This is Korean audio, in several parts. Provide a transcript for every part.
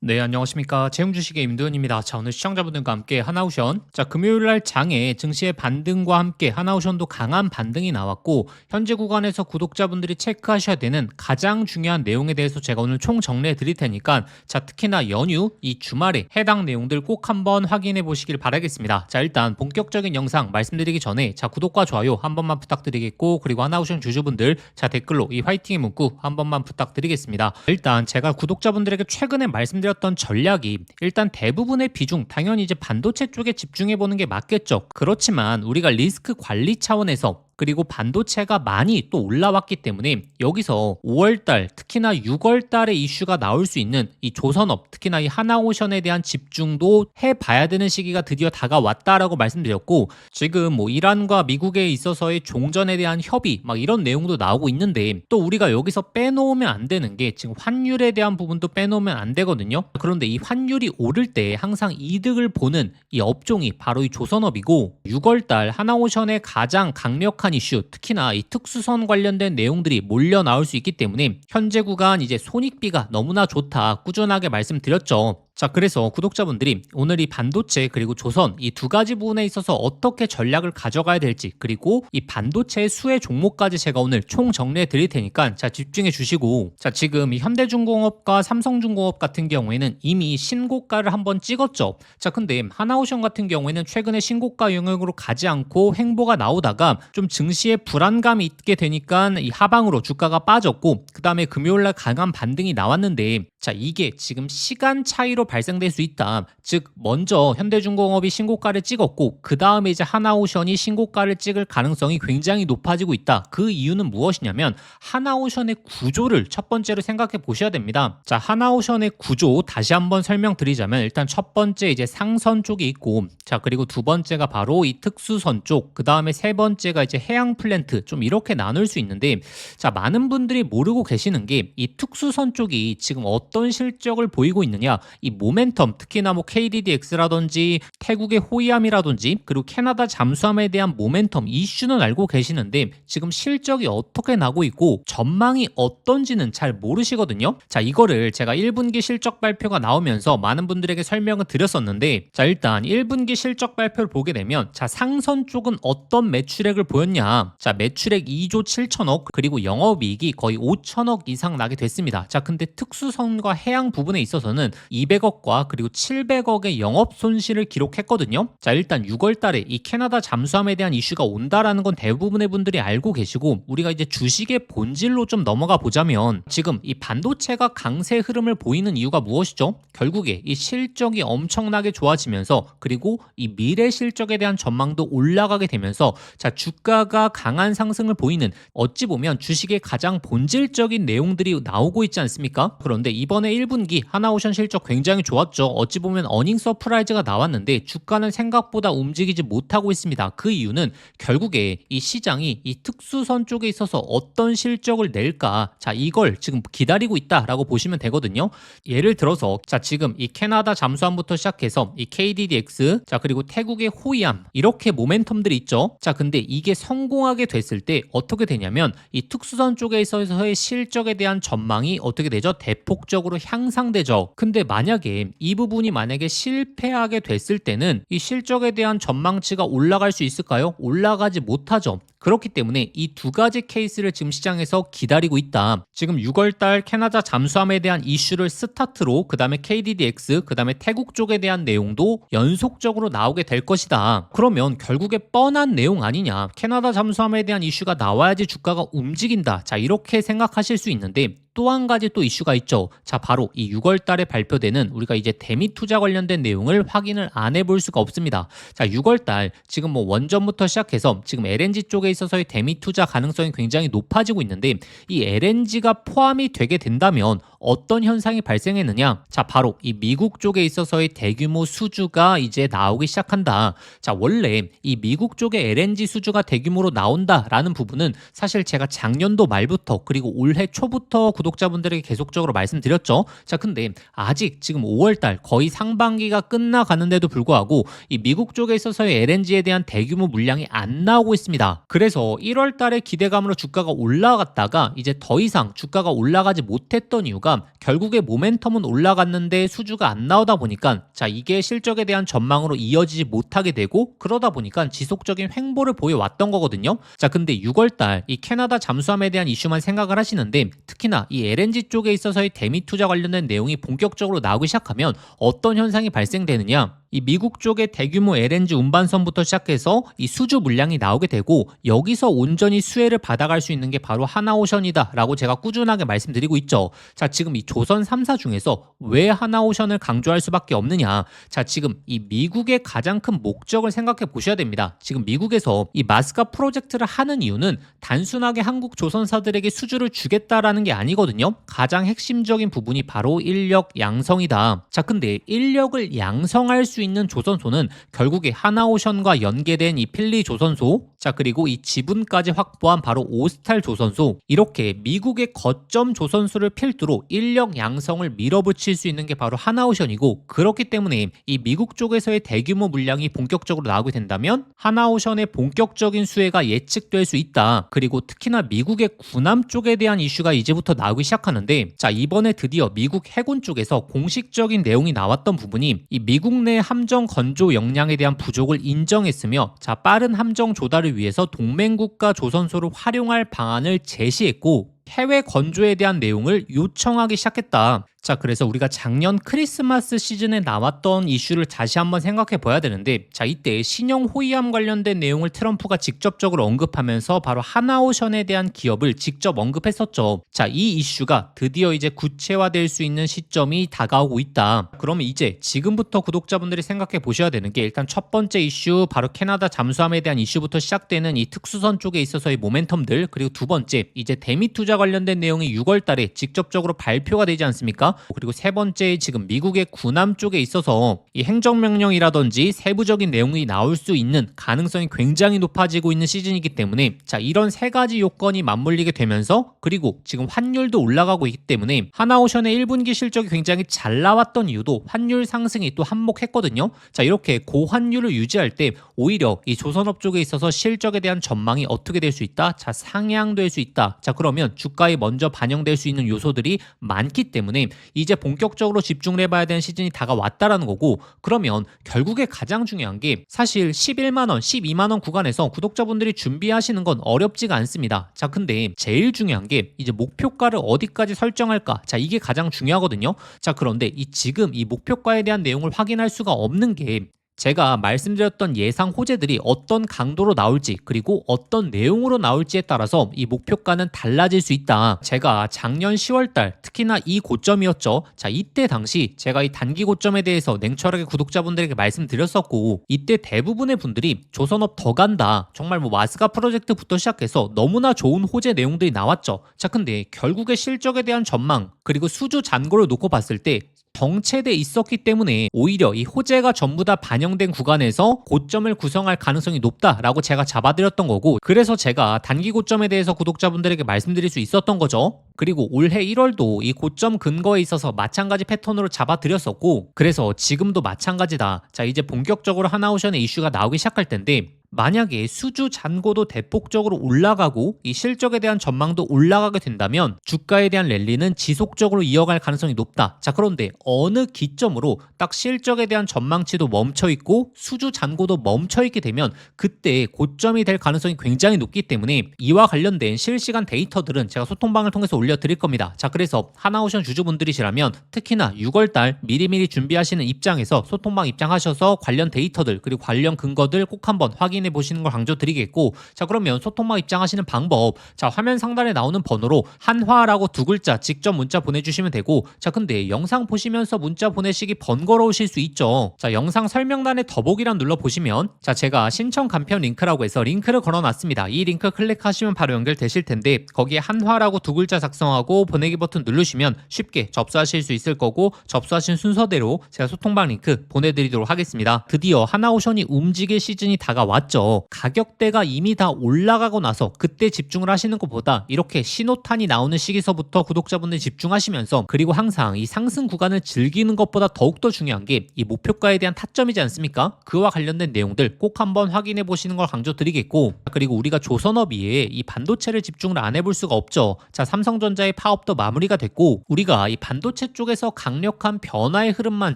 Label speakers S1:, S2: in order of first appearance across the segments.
S1: 네, 안녕하십니까. 재무주식의 임도현입니다. 자, 오늘 시청자분들과 함께 하나오션. 자, 금요일날 장에 증시의 반등과 함께 하나오션도 강한 반등이 나왔고, 현재 구간에서 구독자분들이 체크하셔야 되는 가장 중요한 내용에 대해서 제가 오늘 총 정리해 드릴 테니까, 자, 특히나 연휴 이 주말에 해당 내용들 꼭 한번 확인해 보시길 바라겠습니다. 자, 일단 본격적인 영상 말씀드리기 전에, 자, 구독과 좋아요 한 번만 부탁드리겠고, 그리고 하나오션 주주분들, 자, 댓글로 이 화이팅의 문구 한 번만 부탁드리겠습니다. 일단 제가 구독자분들에게 최근에 말씀드렸던 전략이 일단 대부분의 비중 당연히 이제 반도체 쪽에 집중해 보는 게 맞겠죠. 그렇지만 우리가 리스크 관리 차원에서 그리고 반도체가 많이 또 올라왔기 때문에 여기서 5월달 특히나 6월달에 이슈가 나올 수 있는 이 조선업 특히나 이 하나오션에 대한 집중도 해봐야 되는 시기가 드디어 다가왔다라고 말씀드렸고, 지금 뭐 이란과 미국에 있어서의 종전에 대한 협의 막 이런 내용도 나오고 있는데, 또 우리가 여기서 빼놓으면 안 되는 게 지금 환율에 대한 부분도 빼놓으면 안 되거든요. 그런데 이 환율이 오를 때 항상 이득을 보는 이 업종이 바로 이 조선업이고, 6월달 하나오션의 가장 강력한 이슈 특히나 이 특수선 관련된 내용들이 몰려 나올 수 있기 때문에 현재 구간 이제 손익비가 너무나 좋다 꾸준하게 말씀드렸죠. 자, 그래서 구독자분들이 오늘 이 반도체 그리고 조선 이 두 가지 부분에 있어서 어떻게 전략을 가져가야 될지, 그리고 이 반도체의 수혜 종목까지 제가 오늘 총 정리해 드릴 테니까 자, 집중해 주시고, 자, 지금 이 현대중공업과 삼성중공업 같은 경우에는 이미 신고가를 한번 찍었죠. 자, 근데 하나오션 같은 경우에는 최근에 신고가 영역으로 가지 않고 횡보가 나오다가 좀 증시에 불안감이 있게 되니까 이 하방으로 주가가 빠졌고, 그 다음에 금요일날 강한 반등이 나왔는데, 자, 이게 지금 시간 차이로 발생될 수 있다. 즉 먼저 현대중공업이 신고가를 찍었고 그 다음에 이제 하나오션이 신고가를 찍을 가능성이 굉장히 높아지고 있다. 그 이유는 무엇이냐면 하나오션의 구조를 첫 번째로 생각해 보셔야 됩니다. 자, 하나오션의 구조 다시 한번 설명드리자면 일단 첫 번째 이제 상선 쪽이 있고, 자, 그리고 두 번째가 바로 이 특수선 쪽, 그 다음에 세 번째가 이제 해양 플랜트, 좀 이렇게 나눌 수 있는데, 자, 많은 분들이 모르고 계시는 게 이 특수선 쪽이 지금 어떤 실적을 보이고 있느냐, 이 모멘텀 특히나 뭐 KDDX라든지 태국의 호위함이라든지 그리고 캐나다 잠수함에 대한 모멘텀 이슈는 알고 계시는데 지금 실적이 어떻게 나고 있고 전망이 어떤지는 잘 모르시거든요. 자, 이거를 제가 1분기 실적 발표가 나오면서 많은 분들에게 설명을 드렸었는데, 자, 일단 1분기 실적 발표를 보게 되면 자, 상선 쪽은 어떤 매출액을 보였냐, 자, 매출액 2조 7천억 그리고 영업이익이 거의 5천억 이상 나게 됐습니다. 자, 근데 특수선과 해양 부분에 있어서는 200억과 그리고 700억의 영업 손실을 기록했거든요. 자, 일단 6월 달에 이 캐나다 잠수함에 대한 이슈가 온다라는 건 대부분의 분들이 알고 계시고, 우리가 이제 주식의 본질로 좀 넘어가 보자면 지금 이 반도체가 강세 흐름을 보이는 이유가 무엇이죠? 결국에 이 실적이 엄청나게 좋아지면서 그리고 이 미래 실적에 대한 전망도 올라가게 되면서 자, 주가가 강한 상승을 보이는, 어찌 보면 주식의 가장 본질적인 내용들이 나오고 있지 않습니까? 그런데 이번에 1분기 하나오션 실적 굉장히 좋았죠. 어찌 보면 어닝 서프라이즈가 나왔는데 주가는 생각보다 움직이지 못하고 있습니다. 그 이유는 결국에 이 시장이 이 특수선 쪽에 있어서 어떤 실적을 낼까, 자, 이걸 지금 기다리고 있다라고 보시면 되거든요. 예를 들어서 자, 지금 이 캐나다 잠수함부터 시작해서 이 KDDX, 자, 그리고 태국의 호위함 이렇게 모멘텀들이 있죠. 자, 근데 이게 성공하게 됐을 때 어떻게 되냐면 이 특수선 쪽에 있어서의 실적에 대한 전망이 어떻게 되죠? 대폭적으로 향상되죠. 근데 만약에 이 부분이 만약에 실패하게 됐을 때는 이 실적에 대한 전망치가 올라갈 수 있을까요? 올라가지 못하죠. 그렇기 때문에 이 두 가지 케이스를 지금 시장에서 기다리고 있다. 지금 6월달 캐나다 잠수함에 대한 이슈를 스타트로 그 다음에 KDDX, 그 다음에 태국 쪽에 대한 내용도 연속적으로 나오게 될 것이다. 그러면 결국에 뻔한 내용 아니냐, 캐나다 잠수함에 대한 이슈가 나와야지 주가가 움직인다. 자, 이렇게 생각하실 수 있는데 또 한 가지 또 이슈가 있죠. 자, 바로 이 6월 달에 발표되는 우리가 이제 대미 투자 관련된 내용을 확인을 안 해볼 수가 없습니다. 자, 6월 달 지금 뭐 원전부터 시작해서 지금 LNG 쪽에 있어서의 대미 투자 가능성이 굉장히 높아지고 있는데, 이 LNG가 포함이 되게 된다면 어떤 현상이 발생했느냐, 자, 바로 이 미국 쪽에 있어서의 대규모 수주가 이제 나오기 시작한다. 자, 원래 이 미국 쪽에 LNG 수주가 대규모로 나온다라는 부분은 사실 제가 작년도 말부터 그리고 올해 초부터 구독자분들에게 계속적으로 말씀드렸죠. 자, 근데 아직 지금 5월달 거의 상반기가 끝나가는데도 불구하고 이 미국 쪽에 있어서의 LNG에 대한 대규모 물량이 안 나오고 있습니다. 그래서 1월 달에 기대감으로 주가가 올라갔다가 이제 더 이상 주가가 올라가지 못했던 이유가 결국에 모멘텀은 올라갔는데 수주가 안 나오다 보니까 자, 이게 실적에 대한 전망으로 이어지지 못하게 되고 그러다 보니까 지속적인 횡보를 보여왔던 거거든요. 자, 근데 6월 달 이 캐나다 잠수함에 대한 이슈만 생각을 하시는데 특히나 이 LNG 쪽에 있어서의 대미 투자 관련된 내용이 본격적으로 나오기 시작하면 어떤 현상이 발생되느냐? 이 미국 쪽의 대규모 LNG 운반선부터 시작해서 이 수주 물량이 나오게 되고 여기서 온전히 수혜를 받아갈 수 있는 게 바로 하나오션이다라고 제가 꾸준하게 말씀드리고 있죠. 자, 지금 이 조선 3사 중에서 왜 하나오션을 강조할 수밖에 없느냐? 자, 지금 이 미국의 가장 큰 목적을 생각해 보셔야 됩니다. 지금 미국에서 이 마스카 프로젝트를 하는 이유는 단순하게 한국 조선사들에게 수주를 주겠다라는 게 아니거든요. 가장 핵심적인 부분이 바로 인력 양성이다. 자, 근데 인력을 양성할 수 있는 조선소는 결국에 하나오션과 연계된 이 필리 조선소, 자, 그리고 이 지분까지 확보한 바로 오스탈 조선소, 이렇게 미국의 거점 조선소를 필두로 인력 양성을 밀어붙일 수 있는 게 바로 하나오션이고, 그렇기 때문에 이 미국 쪽에서의 대규모 물량이 본격적으로 나오게 된다면 하나오션의 본격적인 수혜가 예측될 수 있다. 그리고 특히나 미국의 군함 쪽에 대한 이슈가 이제부터 나오기 시작하는데, 자, 이번에 드디어 미국 해군 쪽에서 공식적인 내용이 나왔던 부분이 이 미국 내 함정 건조 역량에 대한 부족을 인정했으며, 자, 빠른 함정 조달을 위해서 동맹국가 조선소를 활용할 방안을 제시했고 해외 건조에 대한 내용을 요청하기 시작했다. 자, 그래서 우리가 작년 크리스마스 시즌에 나왔던 이슈를 다시 한번 생각해 봐야 되는데, 자, 이때 신형 호위함 관련된 내용을 트럼프가 직접적으로 언급하면서 바로 하나오션에 대한 기업을 직접 언급했었죠. 자, 이 이슈가 드디어 이제 구체화될 수 있는 시점이 다가오고 있다. 그러면 이제 지금부터 구독자분들이 생각해 보셔야 되는 게, 일단 첫 번째 이슈 바로 캐나다 잠수함에 대한 이슈부터 시작되는 이 특수선 쪽에 있어서의 모멘텀들, 그리고 두 번째 이제 대미 투자 관련된 내용이 6월 달에 직접적으로 발표가 되지 않습니까? 그리고 세 번째, 지금 미국의 군함 쪽에 있어서 이 행정명령이라든지 세부적인 내용이 나올 수 있는 가능성이 굉장히 높아지고 있는 시즌이기 때문에, 자, 이런 세 가지 요건이 맞물리게 되면서, 그리고 지금 환율도 올라가고 있기 때문에 하나오션의 1분기 실적이 굉장히 잘 나왔던 이유도 환율 상승이 또 한몫했거든요. 자, 이렇게 고환율을 유지할 때 오히려 이 조선업 쪽에 있어서 실적에 대한 전망이 어떻게 될 수 있다? 자, 상향될 수 있다. 자, 그러면 주가에 먼저 반영될 수 있는 요소들이 많기 때문에 이제 본격적으로 집중을 해봐야 되는 시즌이 다가왔다라는 거고, 그러면 결국에 가장 중요한 게 사실 11만원, 12만원 구간에서 구독자분들이 준비하시는 건 어렵지가 않습니다. 자, 근데 제일 중요한 게 이제 목표가를 어디까지 설정할까? 자, 이게 가장 중요하거든요. 자, 그런데 지금 이 목표가에 대한 내용을 확인할 수가 없는 게, 제가 말씀드렸던 예상 호재들이 어떤 강도로 나올지 그리고 어떤 내용으로 나올지에 따라서 이 목표가는 달라질 수 있다. 제가 작년 10월달 특히나 이 고점이었죠. 자, 이때 당시 제가 이 단기 고점에 대해서 냉철하게 구독자분들에게 말씀드렸었고, 이때 대부분의 분들이 조선업 더 간다, 정말 뭐 마스카 프로젝트부터 시작해서 너무나 좋은 호재 내용들이 나왔죠. 자, 근데 결국에 실적에 대한 전망 그리고 수주 잔고를 놓고 봤을 때 정체돼 있었기 때문에 오히려 이 호재가 전부 다 반영된 구간에서 고점을 구성할 가능성이 높다라고 제가 잡아드렸던 거고, 그래서 제가 단기 고점에 대해서 구독자분들에게 말씀드릴 수 있었던 거죠. 그리고 올해 1월도 이 고점 근거에 있어서 마찬가지 패턴으로 잡아드렸었고, 그래서 지금도 마찬가지다. 자, 이제 본격적으로 하나오션의 이슈가 나오기 시작할 텐데, 만약에 수주 잔고도 대폭적으로 올라가고 이 실적에 대한 전망도 올라가게 된다면 주가에 대한 랠리는 지속적으로 이어갈 가능성이 높다. 자, 그런데 어느 기점으로 딱 실적에 대한 전망치도 멈춰있고 수주 잔고도 멈춰있게 되면 그때 고점이 될 가능성이 굉장히 높기 때문에 이와 관련된 실시간 데이터들은 제가 소통방을 통해서 올려드릴 겁니다. 자, 그래서 하나오션 주주분들이시라면 특히나 6월달 미리미리 준비하시는 입장에서 소통방 입장하셔서 관련 데이터들 그리고 관련 근거들 꼭 한번 확인해 보시는 걸 강조드리겠고, 자, 그러면 소통방 입장하시는 방법, 자, 화면 상단에 나오는 번호로 한화라고 두 글자 직접 문자 보내주시면 되고, 자, 근데 영상 보시면서 문자 보내시기 번거로우실 수 있죠. 자, 영상 설명란에 더보기란 눌러보시면, 자, 제가 신청 간편 링크라고 해서 링크를 걸어놨습니다. 이 링크 클릭하시면 바로 연결되실 텐데, 거기에 한화라고 두 글자 작성하고 보내기 버튼 누르시면 쉽게 접수하실 수 있을 거고, 접수하신 순서대로 제가 소통방 링크 보내드리도록 하겠습니다. 드디어 하나오션이 움직일 시즌이 다가왔죠. 나왔죠. 가격대가 이미 다 올라가고 나서 그때 집중을 하시는 것보다 이렇게 신호탄이 나오는 시기서부터 구독자분들 집중하시면서, 그리고 항상 이 상승 구간을 즐기는 것보다 더욱더 중요한 게 이 목표가에 대한 타점이지 않습니까? 그와 관련된 내용들 꼭 한번 확인해 보시는 걸 강조드리겠고, 그리고 우리가 조선업이에 이 반도체를 집중을 안 해볼 수가 없죠. 자, 삼성전자의 파업도 마무리가 됐고, 우리가 이 반도체 쪽에서 강력한 변화의 흐름만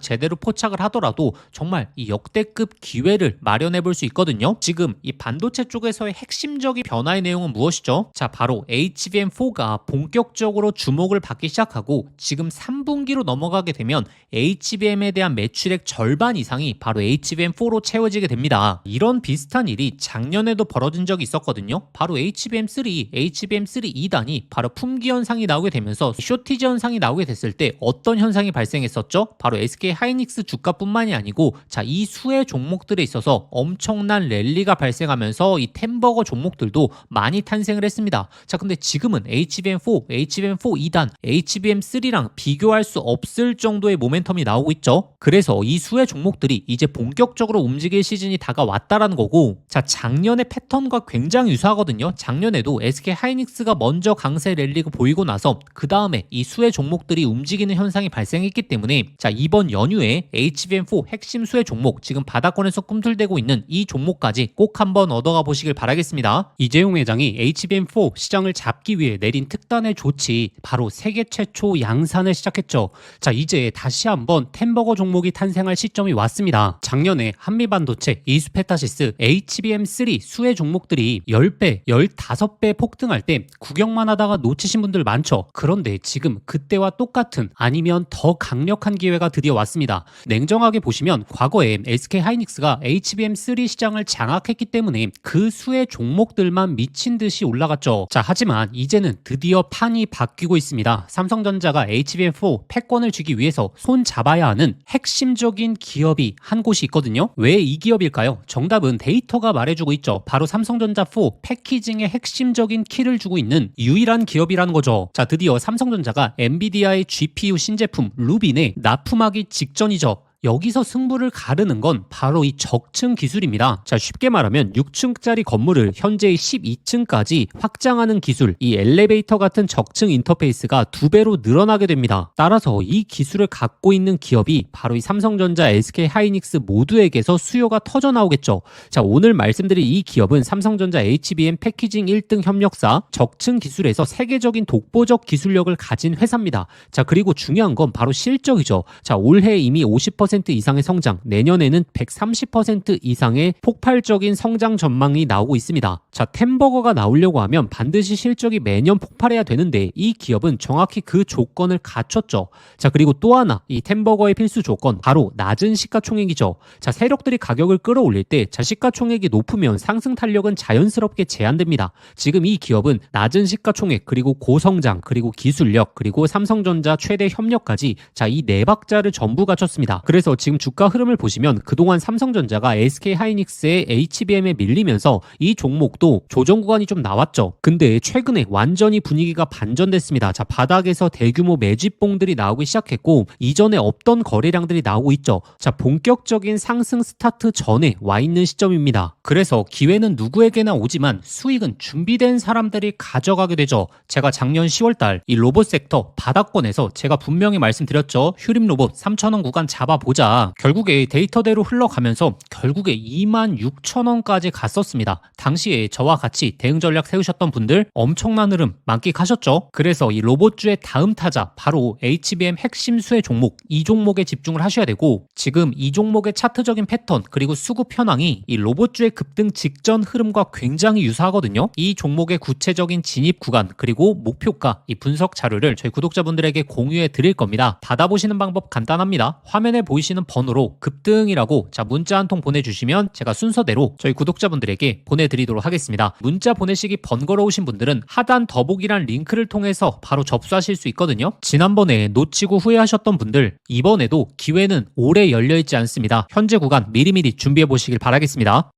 S1: 제대로 포착을 하더라도 정말 이 역대급 기회를 마련해 볼 수 있거든요. 지금 이 반도체 쪽에서의 핵심적인 변화의 내용은 무엇이죠? 자, 바로 HBM4가 본격적으로 주목을 받기 시작하고, 지금 3분기로 넘어가게 되면 HBM에 대한 매출액 절반 이상이 바로 HBM4로 채워지게 됩니다. 이런 비슷한 일이 작년에도 벌어진 적이 있었거든요. 바로 HBM3, HBM3 2단이 바로 품귀 현상이 나오게 되면서 쇼티지 현상이 나오게 됐을 때 어떤 현상이 발생했었죠? 바로 SK 하이닉스 주가뿐만이 아니고, 자, 이 수의 종목들에 있어서 엄청난 랠리가 발생하면서 이 템버거 종목들도 많이 탄생을 했습니다. 자, 근데 지금은 HBM4, HBM4 2단, HBM3랑 비교할 수 없을 정도의 모멘텀이 나오고 있죠. 그래서 이 수의 종목들이 이제 본격적으로 움직일 시즌이 다가왔다라는 거고, 자, 작년의 패턴과 굉장히 유사하거든요. 작년에도 SK 하이닉스가 먼저 강세 랠리가 보이고 나서 그 다음에 이 수의 종목들이 움직이는 현상이 발생했기 때문에, 자, 이번 연휴에 HBM4 핵심 수의 종목, 지금 바닥권에서 꿈틀대고 있는 이 종목까지 꼭 한번 얻어가 보시길 바라겠습니다. 이재용 회장이 HBM4 시장을 잡기 위해 내린 특단의 조치, 바로 세계 최초 양산을 시작했죠. 자, 이제 다시 한번 템버거 종목이 탄생할 시점이 왔습니다. 작년에 한미반도체, 이수페타시스, HBM3 수의 종목들이 10배, 15배 폭등할 때 구경만 하다가 놓치신 분들 많죠. 그런데 지금 그때와 똑같은, 아니면 더 강력한 기회가 드디어 왔습니다. 냉정하게 보시면 과거에 SK 하이닉스가 HBM3 시장을 장악했기 때문에 그 수의 종목들만 미친 듯이 올라갔죠. 자, 하지만 이제는 드디어 판이 바뀌고 있습니다. 삼성전자가 HBM4 패권을 쥐기 위해서 손 잡아야 하는 핵심적인 기업이 한 곳이 있거든요. 왜 이 기업일까요? 정답은 데이터가 말해주고 있죠. 바로 삼성전자 4 패키징의 핵심적인 키를 주고 있는 유일한 기업이라는 거죠. 자, 드디어 삼성전자가 엔비디아의 GPU 신제품 루빈에 납품하기 직전이죠. 여기서 승부를 가르는 건 바로 이 적층 기술입니다. 자, 쉽게 말하면 6층짜리 건물을 현재의 12층까지 확장하는 기술, 이 엘리베이터 같은 적층 인터페이스가 2배로 늘어나게 됩니다. 따라서 이 기술을 갖고 있는 기업이 바로 이 삼성전자, SK 하이닉스 모두에게서 수요가 터져 나오겠죠. 자, 오늘 말씀드린 이 기업은 삼성전자 HBM 패키징 1등 협력사, 적층 기술에서 세계적인 독보적 기술력을 가진 회사입니다. 자, 그리고 중요한 건 바로 실적이죠. 자, 올해 이미 50% 이상의 성장, 내년에는 130% 이상의 폭발적인 성장 전망이 나오고 있습니다. 자, 템버거가 나오려고 하면 반드시 실적이 매년 폭발해야 되는데 이 기업은 정확히 그 조건을 갖췄죠. 자, 그리고 또 하나, 이 템버거의 필수 조건, 바로 낮은 시가총액이죠. 자, 세력들이 가격을 끌어올릴 때, 자, 시가총액이 높으면 상승 탄력은 자연스럽게 제한됩니다. 지금 이 기업은 낮은 시가총액, 그리고 고성장, 그리고 기술력, 그리고 삼성전자 최대 협력까지, 자, 이 네 박자를 전부 갖췄습니다. 그래서 지금 주가 흐름을 보시면 그동안 삼성전자가 SK 하이닉스의 HBM에 밀리면서 이 종목도 조정 구간이 좀 나왔죠. 근데 최근에 완전히 분위기가 반전됐습니다. 자, 바닥에서 대규모 매집봉들이 나오기 시작했고, 이전에 없던 거래량들이 나오고 있죠. 자, 본격적인 상승 스타트 전에 와 있는 시점입니다. 그래서 기회는 누구에게나 오지만 수익은 준비된 사람들이 가져가게 되죠. 제가 작년 10월달 이 로봇 섹터 바닥권에서 제가 분명히 말씀드렸죠. 휴림 로봇 3,000원 구간 잡아보자. 결국에 데이터대로 흘러가면서 결국에 26,000원까지 갔었습니다. 당시에 저와 같이 대응 전략 세우셨던 분들 엄청난 흐름 만끽하셨죠. 그래서 이 로봇주의 다음 타자, 바로 HBM 핵심 수혜 종목, 이 종목에 집중을 하셔야 되고, 지금 이 종목의 차트적인 패턴, 그리고 수급 현황이 이 로봇주의 급등 직전 흐름과 굉장히 유사하거든요. 이 종목의 구체적인 진입 구간, 그리고 목표가, 이 분석 자료를 저희 구독자분들에게 공유해 드릴 겁니다. 받아보시는 방법 간단합니다. 화면에 보이시는 번호로 급등이라고, 자, 문자 한 통 보내주시면 제가 순서대로 저희 구독자분들에게 보내드리도록 하겠습니다. 문자 보내시기 번거로우신 분들은 하단 더보기란 링크를 통해서 바로 접수하실 수 있거든요. 지난번에 놓치고 후회하셨던 분들, 이번에도 기회는 오래 열려있지 않습니다. 현재 구간 미리미리 준비해 보시길 바라겠습니다.